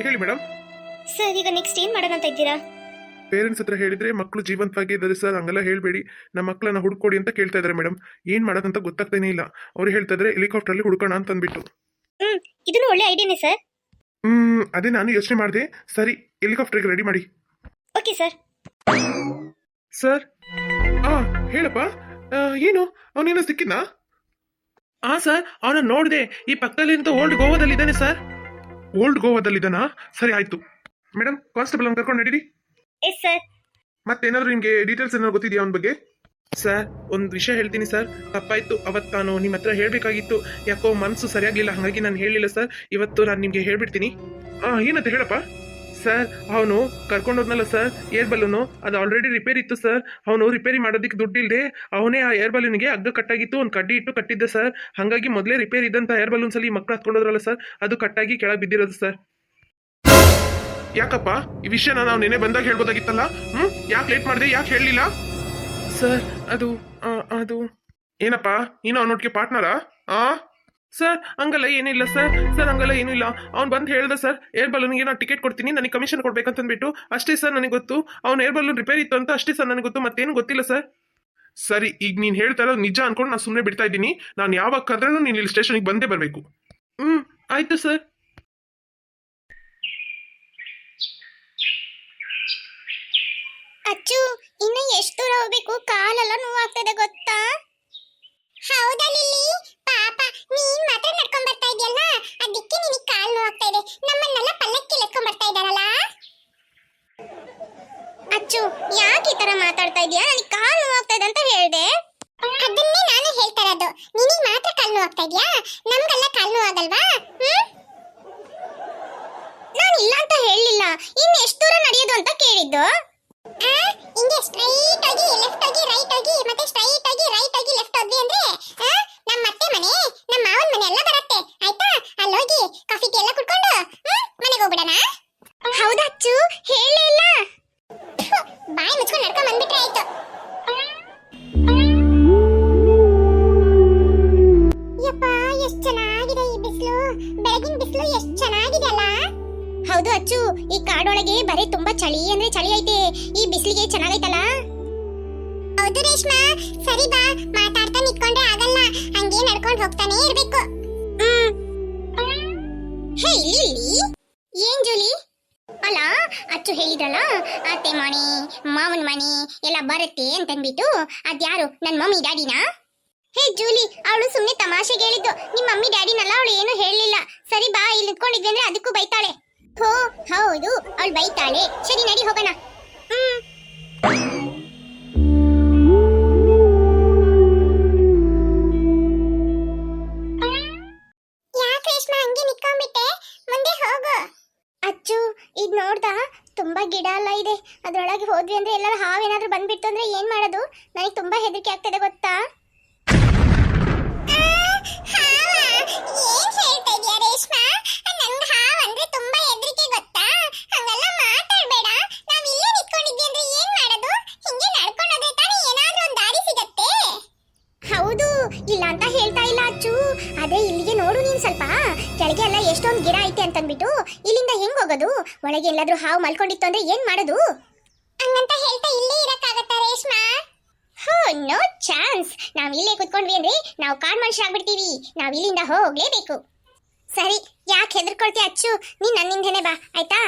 ಹೇಳಿ madam. Sir ಈಗ next ಏನ್ ಮಾಡೋಣ ಅಂತ ಇದ್ದೀರಾ? ಪೇರೆಂಟ್ಸ್ ಹತ್ರ ಹೇಳಿದ್ರೆ ಮಕ್ಕಳು ಜೀವಂತವಾಗಿ ಇದ್ದಾರೆ ಸರ್, ಹಂಗೆಲ್ಲ ಹೇಳಬೇಡಿ. ನಮ್ಮ ಮಕ್ಕಳನ್ನ ಹುಡ್ಕೊಡಿ ಅಂತ ಕೇಳ್ತಾ ಇದ್ದಾರೆ ಮೇಡಮ್. ಏನ್ ಮಾಡೋದಂತ ಗೊತ್ತಾಗ್ತಾನೆ ಇಲ್ಲ. ಅವ್ರು ಹೇಳ್ತಾ ಇದ್ರೆ ಹೆಲಿಕಾಪ್ಟರ್ಲಿ ಹುಡ್ಕೋಣ ಅಂತ ಅಂದ್ಬಿಟ್ಟು. ಇದನ್ನು ಒಳ್ಳೆ ಐಡಿಯಾನೇ ಸರ್. ಅದೇ ನಾನು ಯೋಚನೆ ಮಾಡಿದೆ. ಸರಿ, ಹೆಲಿಕಾಪ್ಟರ್ಗೆ ರೆಡಿ ಮಾಡಿ. Okay sir. ಸರ್ ಹೇಳಪ್ಪ, ಏನು ಅವನೇನೋ ಸಿಕ್ಕಿದ್ನಾ? ಸರ್, ಅವನ ನೋಡಿದೆ. ಈ ಪಕ್ಕದಲ್ಲಿ ಅಂತ ಓಲ್ಡ್ ಗೋವಾದಲ್ಲಿ ಇದ್ದಾನೆ ಸರ್. ಓಲ್ಡ್ ಗೋವಾದಲ್ಲಿ ಇದ್ದಾನಾ? ಸರಿ ಆಯ್ತು ಮೇಡಮ್. ಕಾನ್ಸ್ಟೇಬಲ್ ಅವ್ನು ಕರ್ಕೊಂಡು ನಡೀರಿ. Yes sir. ಮತ್ತೇನಾದ್ರು ನಿಮ್ಗೆ ಡೀಟೇಲ್ಸ್ ಏನಾದ್ರು ಗೊತ್ತಿದೆಯಾ ಅವನ ಬಗ್ಗೆ? ಸರ್, ಒಂದು ವಿಷಯ ಹೇಳ್ತೀನಿ ಸರ್. ತಪ್ಪಾಯ್ತು, ಅವತ್ತು ನಾನು ನಿಮ್ಮ ಹತ್ರ ಹೇಳ್ಬೇಕಾಗಿತ್ತು. ಯಾಕೋ ಮನಸ್ಸು ಸರಿಯಾಗಿಲ್ಲ, ಹಾಗಾಗಿ ನಾನು ಹೇಳಿಲ್ಲ ಸರ್. ಇವತ್ತು ನಾನು ನಿಮ್ಗೆ ಹೇಳ್ಬಿಡ್ತೀನಿ. ಏನಂತ ಹೇಳಪ್ಪ? ಸರ್, ಅವನು ಕರ್ಕೊಂಡೋದ್ನಲ್ಲ ಸರ್ ಏರ್ ಬಲೂನು, ಅದು ಆಲ್ರೆಡಿ ರಿಪೇರಿ ಇತ್ತು ಸರ್. ಅವನು ರಿಪೇರಿ ಮಾಡೋದಕ್ಕೆ ದುಡ್ಡಿಲ್ಲದೆ ಅವನೇ ಆ ಏರ್ ಬಲೂನ್ಗೆ ಹಗ್ಗ ಕಟ್ಟಾಗಿತ್ತು, ಒಂದು ಕಡ್ಡಿ ಇಟ್ಟು ಕಟ್ಟಿದ್ದೆ ಸರ್. ಹಾಗಾಗಿ ಮೊದಲೇ ರಿಪೇರಿ ಇದ್ದಂಥ ಏರ್ ಬಲೂನ್ಸ್ ಅಲ್ಲಿ ಮಕ್ಕಳು ಹತ್ಕೊಂಡೋದ್ರಲ್ಲ ಸರ್, ಅದು ಕಟ್ಟಾಗಿ ಕೆಳಗೆ ಬಿದ್ದಿರೋದು ಸರ್. ಯಾಕಪ್ಪ ಈ ವಿಷಯನ ನಾವು ನೆನೆ ಬಂದಾಗ ಹೇಳ್ಬೋದಾಗಿತ್ತಲ್ಲ? ಯಾಕೆ ಲೇಟ್ ಮಾಡಿದೆ? ಯಾಕೆ ಹೇಳಲಿಲ್ಲ? ಸರ್, ಅದು ಏನಪ್ಪ, ನೀನು ಅವನೊಟ್ಟಿಗೆ ಪಾರ್ಟ್ನರಾ? ಸರ್ ಹಂಗಲ್ಲ ಏನಿಲ್ಲ ಸರ್. ಸರ್ ಹಂಗಲ್ಲ ಏನೂ ಇಲ್ಲ. ಅವ್ನು ಬಂದು ಹೇಳ್ದ ಸರ್, ಏರ್ ಬಲೂನ್ಗೆ ನಾನು ಟಿಕೆಟ್ ಕೊಡ್ತೀನಿ, ನನಗೆ ಕಮಿಷನ್ ಕೊಡ್ಬೇಕಂತಂದ್ಬಿಟ್ಟು. ಅಷ್ಟೇ ಸರ್ ನನಗೆ ಗೊತ್ತು. ಅವ್ನು ಏರ್ ಬಲೂನ್ ರಿಪೇರಿ ಇತ್ತು ಅಂತ ಅಷ್ಟೇ ಸರ್ ನನಗೆ ಗೊತ್ತು, ಮತ್ತೇನು ಗೊತ್ತಿಲ್ಲ ಸರ್. ಸರಿ, ಈಗ ನೀನು ಹೇಳ್ತಾ ಇರೋದು ನಿಜ ಅನ್ಕೊಂಡು ನಾನು ಸುಮ್ಮನೆ ಬಿಡ್ತಾ ಇದ್ದೀನಿ. ನಾನು ಯಾವಾಗ ಕರೆದ್ರೂ ನೀನು ಇಲ್ಲಿ ಸ್ಟೇಷನ್ಗೆ ಬಂದೇ ಬರಬೇಕು. ಆಯ್ತು ಸರ್. ಅಚ್ಚು, ಇನ್ನು ಎಷ್ಟು ದೂರ ಹೋಗ್ಬೇಕು? ಕಾಲೆಲ್ಲ ನೋವಾಗ್ತದೆ ಗೊತ್ತಾ? ಹೌದಾ ಲಿಲ್ಲಿ? ಪಾಪ ನೀನ್ ಮಾತ್ರ ನಡ್ಕೊಂಡ್ ಬರ್ತಾ ಇದೆಯಲ್ಲ, ಅದಕ್ಕೆ ನಿನಗೆ ಕಾಲು ನೋವಾಗ್ತಾ ಇದೆ. ನಮ್ಮನ್ನೆಲ್ಲ ಪಲ್ಲಕ್ಕಿ ಎತ್ಕೊಂಡ್ ಬರ್ತಾ ಇದ್ದಾರಲ್ಲ. ಅಚ್ಚು, ಯಾಕೆ ಈ ತರ ಮಾತಾಡ್ತಾ ಇದೀಯಾ? ನನಗೆ ಕಾಲು ನೋವಾಗ್ತಾ ಇದೆ ಅಂತ ಹೇಳ್ದೆ. ಅದನ್ನೇ ನಾನು ಹೇಳ್ತಾ ಇರೋದು. ನಿನಗೆ ಮಾತ್ರ ಕಾಲು ನೋವಾಗ್ತಾ ಇದೆಯಾ? ನಮ್ಗೆಲ್ಲ ಕಾಲು ನೋವಾಗಲ್ವಾ? ನಾನು ಇಲ್ಲ ಅಂತ ಹೇಳಿಲ್ಲ. ಇನ್ನು ಎಷ್ಟು ದೂರ ನಡೆಯೋದು ಅಂತ ಕೇಳಿದ್ದು. ಹಿಂಗೆ ಸ್ಟ್ರೈಟ್ ಆಗಿ ಲೆಫ್ಟ್ ಆಗಿ ರೈಟ್ ಆಗಿ ಮತ್ತೆ ಸ್ಟ್ರೈಟ್ ಆಗಿ ರೈಟ್ ಆಗಿ ಲೆಫ್ಟ್ ಹೋದ್ವಿ ಅಂದ್ರೆ ನಮ್ಮ ಅತ್ತೆ ಮನೆ, ನಮ್ಮ ಮಾವನ ಮನೆ ಎಲ್ಲ ಬರುತ್ತೆ. ಆಯ್ತಾ? ಅಲ್ಲಿ ಹೋಗಿ ಕಾಫಿ ಟೀ ಎಲ್ಲ ಕುಡ್ಕೊಂಡು ಮನೆಗೆ ಹೋಗ್ಬಿಡೋಣ. ಹೌದಾ ಅಚ್ಚು? ಹೇಳೇ ಇಲ್ಲ. ಬಾಯಿ ಮುಚ್ಕೊಂಡು ನಡ್ಕೊಂಡ್ ಬಂದ್ಬಿಟ್ರೆ ಆಯ್ತು. ಯಪ್ಪ, ಎಷ್ಟು ಚೆನ್ನಾಗಿದೆ ಈ ಬಿಸಿಲು. ಬೆಳಗಿನ ಬಿಸಿಲು ಎಷ್ಟು ಚೆನ್ನಾಗಿದೆ ಅಲ್ಲ? ಹೌದು ಅಚ್ಚು, ಈ ಕಾಡೊಳಗೆ ಬರೀ ತುಂಬಾ ಚಳಿ ಅಂದ್ರೆ ಚಳಿ ಐತೆ. ಈ ಬಿಸಿಲಿಗೆ ಚೆನ್ನಾಗೈತಲ್ಲ? ಹೌದು ರೇಷ್ಮಾ. ಸರಿ ಬಾ, ಮಾತಾಡ್ತಾ ನಿಂತ್ಕೊಂಡ್ರೆ ಆಗಲ್ಲ, ಹಂಗೆ ನಡ್ಕೊಂಡು ಹೋಗ್ತಾನೆ ಇರ್ಬೇಕು. ಹೇ ಲಿಲ್ಲಿ, ಏನ್ ಜೂಲಿ? ಅಲ್ಲ, ಅಚ್ಚು ಹೇಳಿದ್ರಲ್ಲ ಅತ್ತೆ ಮನೆ ಮಾವನ ಮನೆ ಎಲ್ಲ ಬರುತ್ತೆ ಅಂತನ್ಬಿಟ್ಟು. ಅದ್ಯಾರು, ನನ್ನ ಮಮ್ಮಿ ಡ್ಯಾಡಿನಾ? ಹೇ ಜೂಲಿ, ಅವಳು ಸುಮ್ಮನೆ ತಮಾಷೆಗೆ ಹೇಳಿದ್ದು. ನಿಮ್ಮ ಮಮ್ಮಿ ಡ್ಯಾಡಿನಲ್ಲ, ಅವಳು ಏನು ಹೇಳಲಿಲ್ಲ. ಸರಿ ಬಾ, ಇಲ್ಲಿ ನಿಂತ್ಕೊಂಡಿದ್ವಿ ಅಂದ್ರೆ ಅದಕ್ಕೂ ಬೈತಾಳೆ. ಹೋ ಹೌದು, ಅವಳು ಬೈತಾಳೆ. ಸರಿ ನಡಿ ಹೋಗೋಣ. ಯಾಕೆ ರೇಷ್ಮಾ ಹಂಗೆ ನಿಂತ್ಕೊಂಡ್ಬಿಟ್ಟೆ? ಮುಂದೆ ಹೋಗು. ಅಚ್ಚು, ಇದು ನೋಡ್ದಾ? ತುಂಬಾ ಗಿಡ ಎಲ್ಲ ಇದೆ. ಅದ್ರೊಳಗೆ ಹೋದ್ವಿ ಅಂದ್ರೆ ಎಲ್ಲರೂ ಹಾವೇನಾದ್ರೂ ಬಂದ್ಬಿಡ್ತು ಅಂದ್ರೆ ಏನ್ ಮಾಡೋದು? ನನಗೆ ತುಂಬಾ ಹೆದರಿಕೆ ಆಗ್ತದೆ ಗೊತ್ತಾ? ಇಲ್ಲ ಅಂತ ಹೇಳ್ತಾ ಇಲ್ಲ ಅಚ್ಚು. ಅದೇ ಇಲ್ಲಿಗೆ ನೋಡು ನೀನ್ ಸ್ವಲ್ಪ. ಕೆಳಗೆ ಎಲ್ಲ ಎಷ್ಟೊಂದು ಗಿಡ ಐತೆ ಅಂತನ್ಬಿಟ್ಟು ಇಲ್ಲಿಂದ ಹೆಂಗ್ ಹೋಗೋದು? ಒಳಗೆ ಎಲ್ಲಾದ್ರೂ ಹಾವು ಮಲ್ಕೊಂಡಿತ್ತು ಅಂದ್ರೆ ಏನ್ ಮಾಡೋದು? ಹಂಗಂತ ಹೇಳ್ತಾ ಇಲ್ಲೇ ಇರಕ್ಕಾಗತ್ತಾ ರೇಷ್ಮಾ? No chance. ನಾವ್ ಇಲ್ಲೇ ಕುತ್ಕೊಂಡ್ವಿ ಅಂದ್ರೆ ನಾವು ಕಾಡ್ ಮನುಷ್ಯರಾಗ್ಬಿಡ್ತೀವಿ. ನಾವ್ ಇಲ್ಲಿಂದ ಹೋಗ್ಲೇಬೇಕು. ಸರಿ, ಯಾಕೆ ಹೆದರ್ಕೊಳ್ತೀಯ ಅಚ್ಚು? ನೀನ್ ನನ್ನಿಂದನೇ ಬಾ, ಆಯ್ತಾ?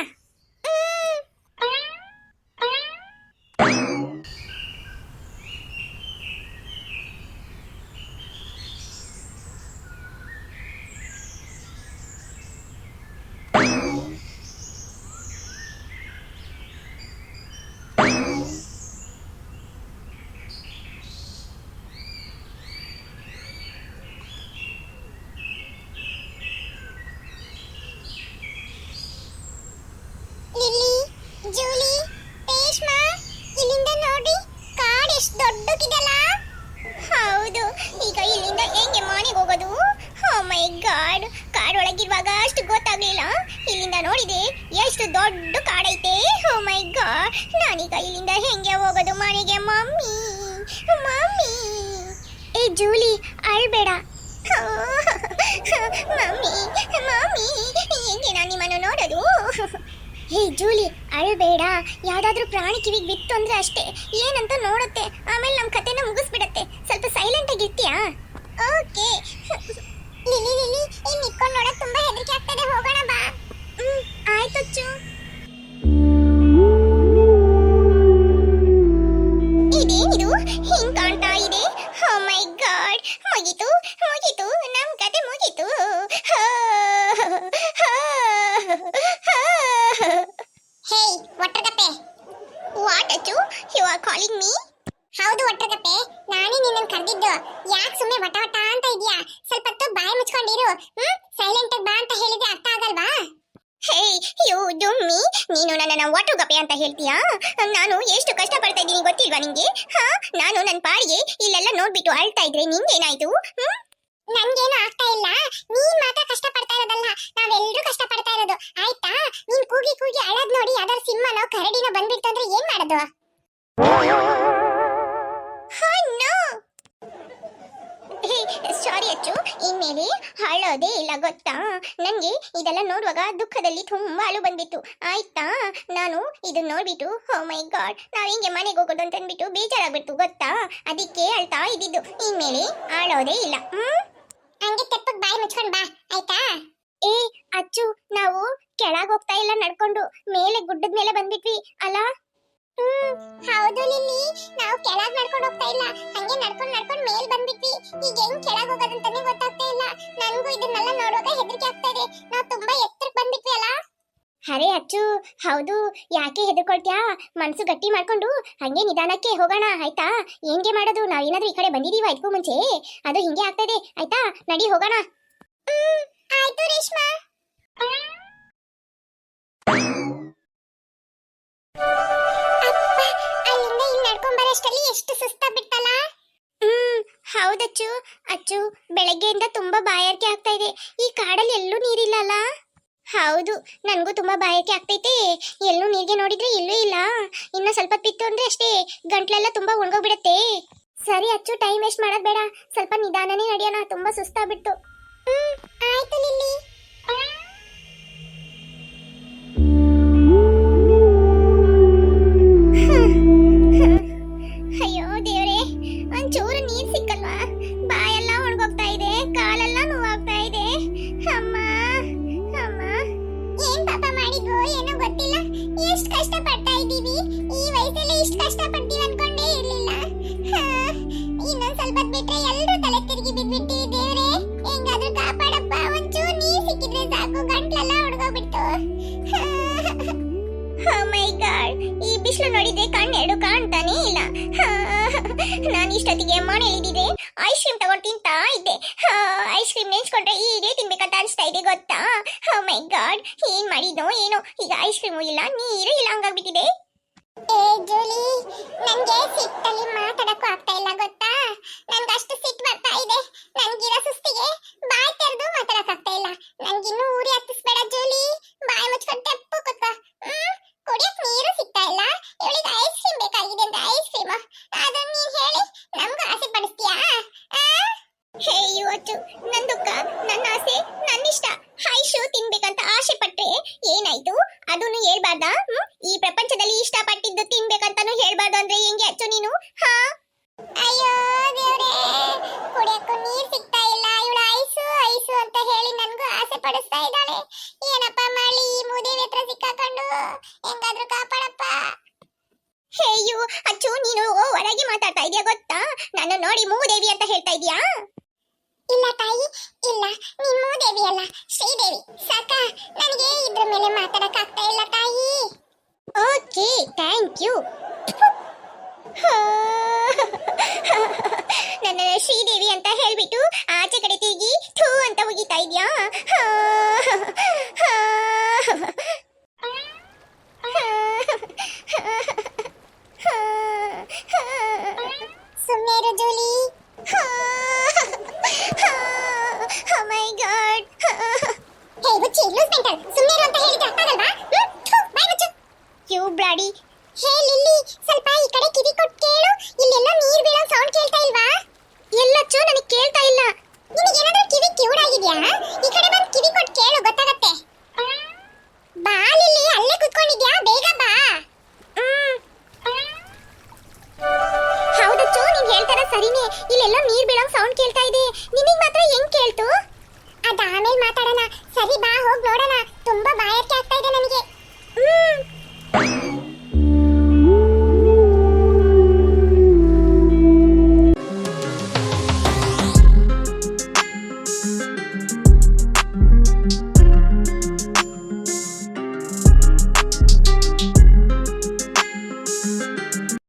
ಲಿಲ್ಲಿ, ಜೂಲಿ, ರೇಷ್ಮಾ, ಇಲ್ಲಿಂದ ನೋಡಿ ಕಾಡ್ ಎಷ್ಟು ದೊಡ್ಡದಿದೆಲ್ಲ. ಹೌದು, ಈಗ ಇಲ್ಲಿಂದ ಹೆಂಗೆ ಮನೆಗೆ ಹೋಗೋದು? ಓ ಮೈ ಗಾಡ್, ಕಾಡೊಳಗಿರುವಾಗ ಅಷ್ಟು ಗೊತ್ತಾಗ್ಲಿಲ್ಲ. ಇಲ್ಲಿಂದ ನೋಡಿದೆ ಎಷ್ಟು ದೊಡ್ಡ ಕಾಡೈತೆ. ಓ ಮೈ ಗಾಡ್, ನಾನೀಗ ಇಲ್ಲಿಂದ ಹೆಂಗೆ ಹೋಗೋದು ಮನೆಗೆ? Mummy mummy. ಏ ಜೂಲಿ, ಅಳ್ಬೇಡ. ಮಮ್ಮಿ ಮಮ್ಮಿ, ಹೆಂಗೆ ನಾನು ನಿಮ್ಮನ್ನು ನೋಡೋದು? ಹೇ ಜೂಲಿ ಅಳ್ಬೇಡ. ಯಾವ್ದಾದ್ರೂ ಪ್ರಾಣಿ ಕಿವಿಗೆ ಬಿತ್ತು ಅಂದ್ರೆ ಅಷ್ಟೇ, ಏನಂತ ನೋಡುತ್ತೆ, ಆಮೇಲೆ ನಮ್ಮ ಕತೆನ ಮುಗಿಸ್ಬಿಡತ್ತೆ. ಸ್ವಲ್ಪ ಸೈಲೆಂಟ್ ಆಗಿರ್ತೀಯಾ? ಓಕೆ. ಲಿಲಿ ಲಿಲಿ ಇನ್ ನಿಕ್ಕೊಂಡು ನೋಡಕ್ ತುಂಬಾ ಹೆದರಿಕೆ ಆಗ್ತದೆ, ಹೋಗೋಣ ಬಾ. ಆಯ್ತು ಅಚ್ಚು. ಇದೇನಿದು ಹಿಂಗ್ ಕಾಣ್ತಾ ಇದೆ? ಓ ಮೈ ಗಾಡ್, ಮುಗೀತು ಮುಗೀತು, ನಮ್ ಕತೆ ಮುಗೀತು. ಹೇ ಒಟ್ರಗಪ್ಪೆ. ವಾಟ್ ಅಚ್ಚು, ಯು ಆರ್ ಕಾಲಿಂಗ್ ಮೀ? ಹೌದು ಒಟ್ರಗಪ್ಪೆ, ನಾನೇ ನಿನ್ನನ್ನು ಕರೆದಿದ್ದು. ಯಾಕೆ ಸುಮ್ಮನೆ ವಟ ವಟ ಅಂತ ಇದೀಯಾ? ಸ್ವಲ್ಪ ಹೊತ್ತು ಬಾಯಿ ಮುಚ್ಕೊಂಡಿರು. ಸೈಲೆಂಟ್ ಆಗಿ ಬಾ ಅಂತ ಹೇಳಿದ್ರೆ ಅರ್ಥ ಆಗಲ್ವಾ? ಹೇ ಯು ಡುಮ್ಮಿ, ನೀನು ನನ್ನನ್ನು ಒಟ್ರಗಪ್ಪೆ ಅಂತ ಹೇಳ್ತೀಯಾ? ನಾನು ಎಷ್ಟು ಕಷ್ಟ ಪಡ್ತಾ ಇದ್ದೀನಿ ಗೊತ್ತಿಲ್ವಾ ನಿಂಗೆ? ನಾನು ನನ್ನ ಪಾಡಿಗೆ ಇಲ್ಲೆಲ್ಲ ನೋಡ್ಬಿಟ್ಟು ಅಳ್ತಾ ಇದ್ರೆ ನಿಂಗೇನಾಯ್ತು? ನನ್ಗೇನು ಆಗ್ತಾ ಇಲ್ಲ, ನೀನ್ ಮಾತ್ರ ಕಷ್ಟ ಪಡ್ತಾ ಇರೋದಲ್ಲ, ನಾವೆಲ್ಲರೂ ಕಷ್ಟ ಪಡ್ತಾ ಇರೋದು, ಆಯ್ತಾ? ನೀನ್ ಕೂಗಿ ಕೂಗಿ ಅಳದ್ ನೋಡಿ ಅದರ ಸಿಂಹನೋ ಕರಡಿನೋ ಬಂದ್ಬಿಡ್ತು ಅಂದ್ರೆ ಏನ್ ಮಾಡೋದು? ಸಾರಿ ಅಚ್ಚು, ಇನ್ಮೇಲೆ ಅಳೋದೇ ಇಲ್ಲ ಗೊತ್ತಾ? ನನ್ಗೆ ಇದೆಲ್ಲ ನೋಡುವಾಗ ದುಃಖದಲ್ಲಿ ತುಂಬಾ ಅಳು ಬಂದ್ಬಿಟ್ಟು, ಆಯ್ತಾ? ನಾನು ಇದನ್ನ ನೋಡ್ಬಿಟ್ಟು ಓ ಮೈ ಗಾಡ್, ನಾವ್ ಹಿಂಗೆ ಮನೆಗೆ ಹೋಗೋದು ಅಂತ ಅಂದ್ಬಿಟ್ಟು ಬೇಜಾರಾಗ್ಬಿಟ್ಟು ಗೊತ್ತಾ? ಅದಕ್ಕೆ ಅಳ್ತಾ ಇದ್ದಿದ್ದು. ಇನ್ಮೇಲೆ ಅಳೋದೇ ಇಲ್ಲ. ಹಂಗೆ ತೆಪ್ಪಗ್ ಬಾಯಿ ಮುಚ್ಕೊಂಡ್ ಬಾ, ಆಯ್ತಾ? ಏ ಅಚ್ಚು, ನಾವು ಕೆಳಗ್ ಹೋಗ್ತಾ ಇಲ್ಲ ನಡ್ಕೊಂಡು, ಮೇಲೆ ಗುಡ್ಡದ ಮೇಲೆ ಬಂದ್ಬಿಟ್ವಿ ಅಲ್ಲ? ಹೌದು ಲಿಲ್ಲಿ, ನಾವು ಕೆಳಗ್ ನಡ್ಕೊಂಡು ಹೋಗ್ತಾ ಇಲ್ಲ, ಹಂಗೆ ನಡ್ಕೊಂಡು ಮೇಲ್ ಬಂದ್ಬಿಟ್ವಿ. ಈಗ ಹೆಂಗ್ ಕೆಳಗ್ ಹೋಗೋದಂತಾನೆ ಗೊತ್ತಾಗ್ತಾ ಇಲ್ಲ. ನನ್ಗೂ ಇದನ್ನೆಲ್ಲ ನೋಡುವಾಗ ಹೆದರಿಕೆ ಆಗ್ತಾ ಇದೆ, ನಾವು ತುಂಬಾ ಎತ್ತರಕ್ಕೆ ಬಂದ್ಬಿಟ್ವಿ ಅಲ್ಲ? ಅರೆ ಅಚ್ಚು, ಹೌದು, ಯಾಕೆ ಹೆದರ್ಕೊಳ್ತ್ಯಾ? ಮನ್ಸು ಗಟ್ಟಿ ಮಾಡ್ಕೊಂಡು ಹಂಗೆ ನಿಧಾನಕ್ಕೆ ಹೋಗೋಣ, ಆಯ್ತಾ? ಏನ್ಗೆ ಮಾಡೋದು, ನಾವೇನಾದ್ರೂ ಈ ಕಡೆ ಬಂದಿದೀವ ಇದಕ್ಕೂ ಮುಂಚೆ? ಅದು ಹಿಂಗೆ ಆಗ್ತಾ ಇದೆ, ಆಯ್ತಾ? ನಡಿ ಹೋಗೋಣ. ಆಯ್ತು ರೇಷ್ಮಾ. ಅಲ್ಲಿಂದ ಇಲ್ಲಿ ನಡ್ಕೊಂಡ್ ಬರೋಷ್ಟರಲ್ಲಿ ಎಷ್ಟು ಸುಸ್ತಾಗ್ಬಿಟ್ಟಲ್ಲ? ಹೌದಚ್ಚು. ಅಚ್ಚು, ಬೆಳಗ್ಗೆಯಿಂದ ತುಂಬಾ ಬಾಯಾರಿಕೆ ಆಗ್ತಾ ಇದೆ. ಈ ಕಾಡಲ್ಲಿ ಎಲ್ಲೂ ನೀರಿಲ್ಲಲ್ಲ? ಹೌದು, ನನಗೂ ತುಂಬಾ ಬಾಯಾರಿಕೆ ಆಗ್ತೈತೆ. ಎಲ್ಲೂ ನೀರಿಗೆ ನೋಡಿದ್ರೆ ಇಲ್ಲೂ ಇಲ್ಲ. ಇನ್ನ ಸ್ವಲ್ಪ ಬಿತ್ತು ಅಂದ್ರೆ ಅಷ್ಟೇ, ಗಂಟ್ಲೆಲ್ಲ ತುಂಬಾ ಒಣಗೋಗ್ಬಿಡತ್ತೆ. ಸರಿ ಅಚ್ಚು, ಟೈಮ್ ವೇಸ್ಟ್ ಮಾಡೋದ್ ಬೇಡ, ಸ್ವಲ್ಪ ನಿಧಾನನೇ ನಡೆಯೋಣ, ತುಂಬಾ ಸುಸ್ತಾಗ್ಬಿಟ್ಟು. ಆಯ್ತು ಲಿಲ್ಲಿ. ಅಯ್ಯೋ ದೇವ್ರೆ, ಒಂಚೂರು ನೀರ್ ಸಿಕ್ಕಲ್ವಾ? ಬಾಯೆಲ್ಲ ಒಣಗೋಗ್ತಾ ಇದೆ, ಕಾಲೆಲ್ಲ ನೋವಾಗ್ತಾ ಇದೆ. ಅಮ್ಮ ಅಮ್ಮ, ಏನ್ ಪಾಪ ಮಾಡಿದ್ವು ಏನೋ ಗೊತ್ತಿಲ್ಲ, ಎಷ್ಟು ಕಷ್ಟ ಪಡ್ತಾ ಇದ್ದೀವಿ. ಈ ವಯಸ್ಸಲ್ಲಿ ಇಷ್ಟು ಕಷ್ಟ ಪಡ್ತೀವಿ ಅನ್ಕೊಂಡೇ ಇರ್ಲಿಲ್ಲ. ಇನ್ನೊಂದ್ ಸ್ವಲ್ಪ ಬಿಟ್ರೆ ಎಲ್ರೂ ತಲೆ ತಿರುಗಿ ಬಿದ್ಬಿಟ್ಟು, ದೇವ್ರೆ ಹೆಂಗಾದ್ರೂ ಕಾಪಾಡಪ್ಪ, ಒಂಚೂರು ನೀರ್ ಸಿಕ್ಕಿದ್ರೆ ಸಾಕು, ಗಂಟ್ಲೆಲ್ಲ ಒಣಗೋಗ್ಬಿಟ್ಟು. ಓ ಮೈ ಗಾಡ್, ಈ ಬಿಸಿಲು ನೋಡಿದ್ರೆ ಕಣ್ಣೆರಡು ಕಾಣ್ತಾನೆ ಇಲ್ಲ. ನಾನು ಇಷ್ಟೊತ್ತಿಗೆ ಮನೇಲಿದ್ದಿದ್ರೆ ಐಸ್ ಕ್ರೀಮ್ ತಗೊಂಡು ತಿಂತಾ ಇದ್ದೆ. ಐಸ್ ಕ್ರೀಮ್ ನೆನ್ಸ್ಕೊಂಡ್ರೆ ಈಗೇ ತಿನ್ಬೇಕಂತ ಅನ್ಸ್ತಾ ಇದೆ ಗೊತ್ತಾ? ಓ ಮೈ ಗಾಡ್, ಏನ್ ಮಾಡಿದ್ನೋ ಏನೋ, ಈಗ ಐಸ್ ಕ್ರೀಮು ಇಲ್ಲ, ನೀರೇ ಇಲ್ಲ, ಹಂಗಾಗ್ಬಿಟ್ಟಿದೆ. ಏ ಜೂಲಿ, ನಂಗೆ ಸಿಟ್ಟಲ್ಲಿ ಮಾತಾಡಕ್ಕೂ ಆಗ್ತಾ ಇಲ್ಲ ಗೊತ್ತಾ? ನನ್ಗೆ ಅಷ್ಟು ಸಿಟ್ಟು ಬರ್ತಾ ಇದೆ. ನನ್ಗಿರೋ ಸುಸ್ತಿಗೆ ಬಾಯಿ ತೆರೆದು ಮಾತಾಡಕ್ ಆಗ್ತಾ ಇಲ್ಲ. ನನ್ಗಿನ್ನೂ ಊರಿ ಹತ್ತಿಸ್ಬೇಡ ಜೂಲಿ, ಬಾಯಿ ಮುಚ್ಕೊಂಡು ತೆಪ್ಪು ಕೂತ್ಕೋ. ಕುಡಿಯಕ್ ನೀರು ಸಿಗ್ತಾ ಇಲ್ಲ, ಇವಳಿಗೆ ಐಸ್ ಕ್ರೀಮ್ ಬೇಕಾಗಿದೆ ಅಂತ ಐಸ್ ಕ್ರೀಮ್, ಅದನ್ನ ನೀನ್ ಹೇಳಿ ನಮ್ಗೂ ಆಸೆ ಪಡಿಸ್ತೀಯಾ? ಹೇ ಇವತ್ತು ನನ್ ದುಃಖ, ನನ್ನ ಆಸೆ, ನನ್ನ ಇಷ್ಟ. ಐಶು ತಿನ್ಬೇಕಂತ ಆಸೆ ಪಟ್ರೆ ಏನಾಯ್ತು? ಅದನ್ನು ಹೇಳ್ಬಾರ್ದಾ? ಈ ಪ್ರಪಂಚದಲ್ಲಿ ಇಷ್ಟಪಟ್ಟಿದ್ದು ತಿನ್ಬೇಕಂತಾನು ಹೇಳ್ಬಾರ್ದು ಅಂದ್ರೆ ಹೆಂಗೆ ಅಚ್ಚು ನೀನು? ಅಯ್ಯೋ ದೇವ್ರೇ, ಕುಡಿಯಕ್ಕೂ ನೀರ್ ಸಿಗ್ತಾ ಇಲ್ಲ, ಇವಳು ಐಸು ಐಸು ಅಂತ ಹೇಳಿ ನನ್ಗೂ ಆಸೆ ಪಡಿಸ್ತಾ ಇದ್ದಾಳೆ. ಏನಪ್ಪ ಮಾಡಿ, ಈ ಮೂದೇವಿ ಹತ್ರ ಸಿಕ್ಕಾಕೊಂಡು, ಹೆಂಗಾದ್ರೂ ಕಾಪಾಡಪ್ಪ. ಹೇಯು ಅಚ್ಚು, ನೀನು ಹೊರಗೆ ಮಾತಾಡ್ತಾ ಇದೀಯ ಗೊತ್ತಾ? ನಾನು ನೋಡಿ ಮೂದೇವಿ ಅಂತ ಹೇಳ್ತಾ ಇದೀಯಾ? ಇಲ್ಲ ತಾಯಿ, ಇಲ್ಲ, ನೀನ್ ಮೂದೇವಿ ಅಲ್ಲ, ಶ್ರೀದೇವಿ. ಸಾಕ, ನನಗೆ ಇದ್ರ ಮೇಲೆ ಮಾತಾಡಕ್ ಆಗ್ತಾ ಇಲ್ಲ ತಾಯಿ. Okay, thank you. ನನ್ನ ಶ್ರೀದೇವಿ ಅಂತ ಹೇಳ್ಬಿಟ್ಟು ಆಚೆ ಕಡೆ ತಿರುಗಿ ಥೂ ಅಂತ ಉಗಿತಾ ಇದ್ಯಾ? ಸುಮ್ಮನೆ ಇರು ಜೂಲಿ. Oh my God. ಹೇ ಬುಚ್ಚಿ, ಲೂಸ್ ಮೆಂಟಲ್, ಸುಮ್ಮನೆ ಇರು ಅಂತ ಹೇಳಿದ್ರೆ ಅರ್ಥ ಆಗಲ್ವಾ? ಬಾಯ್ ಮುಚ್ಚು. You bloody. ಹೇ ಲಿಲ್ಲಿ, ಸ್ವಲ್ಪ ಈ ಕಡೆ ಕಿವಿ ಕೊಟ್ಟು ಕೇಳು, ಇಲ್ಲೆಲ್ಲೋ ನೀರ್ ಬೀಳೋ ಸೌಂಡ್ ಕೇಳ್ತಾ ಇಲ್ವಾ? ಎಲ್ಲಚ್ಚು, ನನಗೆ ಕೇಳ್ತಾ ಇಲ್ಲ. ನಿನಗೆ ಏನಾದ್ರೂ ಕಿವಿ ಕಿವುಡಾಗಿದ್ಯಾ? ಈ ಕಡೆ ಬಂದು ಕಿವಿ ಕೊಟ್ಟು ಕೇಳು, ಗೊತ್ತಾಗತ್ತೆ. ಕೇಳ್ತಾ ಇದೆ, ನಿನಗೆ ಮಾತ್ರ ಹೆಂಗ್ ಕೇಳ್ತು? ಅದ ಆಮೇಲೆ ಮಾತಾಡೋಣ. ಸರಿ ಬಾ ಹೋಗಿ ನೋಡೋಣ, ತುಂಬಾ ಬಾಯಾರಿಕೆ ಆಗ್ತಾ ಇದೆ ನನಗೆ.